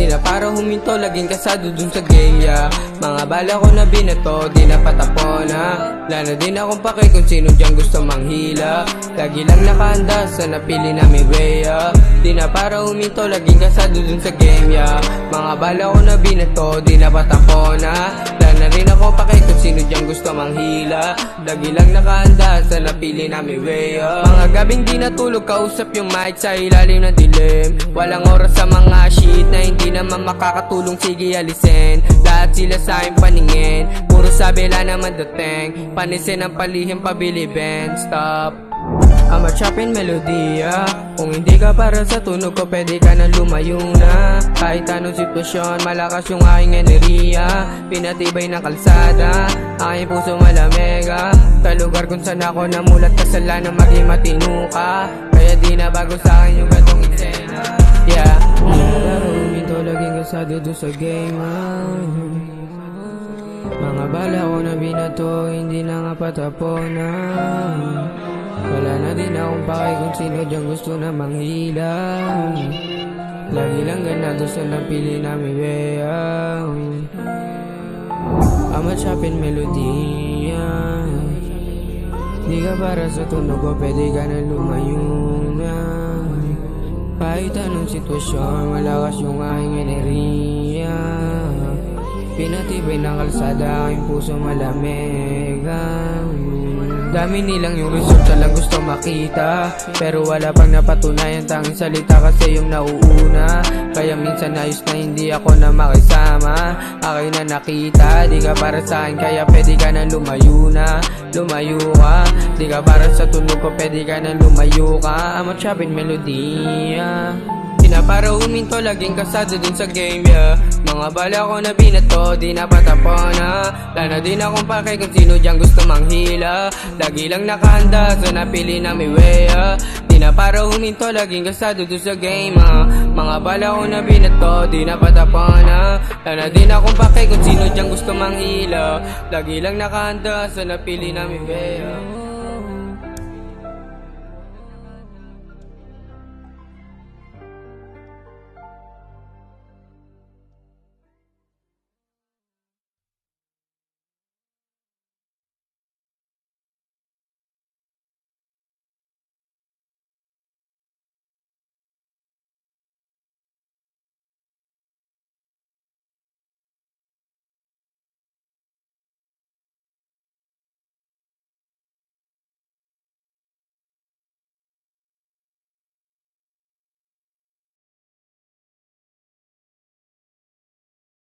Di na para huminto, laging kasado dun sa game, yeah. Mga bala ko na binato, di na patapon, ha. Lalo din akong pake kung sino dyan gusto manghila. Lagi lang nakahanda sa napili namin way, yeah. Di na para huminto, laging kasado dun sa game, yeah. Mga bala ko na binato, di na patapon, ha. Lalo na rin ako pake kung sino dyan gusto manghila. Lagi lang nakahanda sa napili namin way, yeah. Mga gabing di natulog, kausap yung mic sa ilalim ng dilim. Walang oras sa mga shit na hindi naman makakatulong, sige alisin. Lahat sila sa aking paningin, puro sabi lang naman dating. Panisin ang palihim, pabilibin, stop. I'm a chopping melodya. Kung hindi ka para sa tunog ko, pwede ka na lumayo na. Kahit anong sitwasyon, malakas yung aking enerhiya. Pinatibay ng kalsada, aking puso malamega. Sa lugar kung saan ako namulat, kasalanan maging matino ka. Kaya di na bago sa akin yung gatong eksena, yeah. Pero huminto, laging kasado doon sa game, mga bala ko na binato, hindi na nga pataponan. Wala na din akong pake kung sino dyan gusto na manghila. Lagi lang ganado sa napili namin weyang. I'm a chopping melody, di ka para sa tunog ko, pwede ka na lumayo na. Kahit anong sitwasyon, malakas yung aking enerhiya. Pinatibay ng kalsada, aking puso malamig. Dami nilang yung resulta lang gusto makita, pero wala pang napatunayan, tanging salita kasi yung nauuna. Kaya minsan ayos na hindi ako na makisama. Akin na nakita, di ka para sa akin, kaya pwede ka na lumayo na. Lumayo ka, di ka para sa tunog ko, pwede ka na lumayo ka. I'm a chopping melody, di na para huminto, laging kasado din sa game, yeah. Mga bala ko na binato, di na patapon, ha. Lalo din akong pake kung sino dyan gusto manghila. Lagi lang nakahanda sa napili namin way, di na para huminto, laging kasado dun sa game, mga bala ko na binato, di na patapon, ha. Lalo din akong pake kung sino dyan gusto manghila. Lagi lang nakahanda sa napili namin way,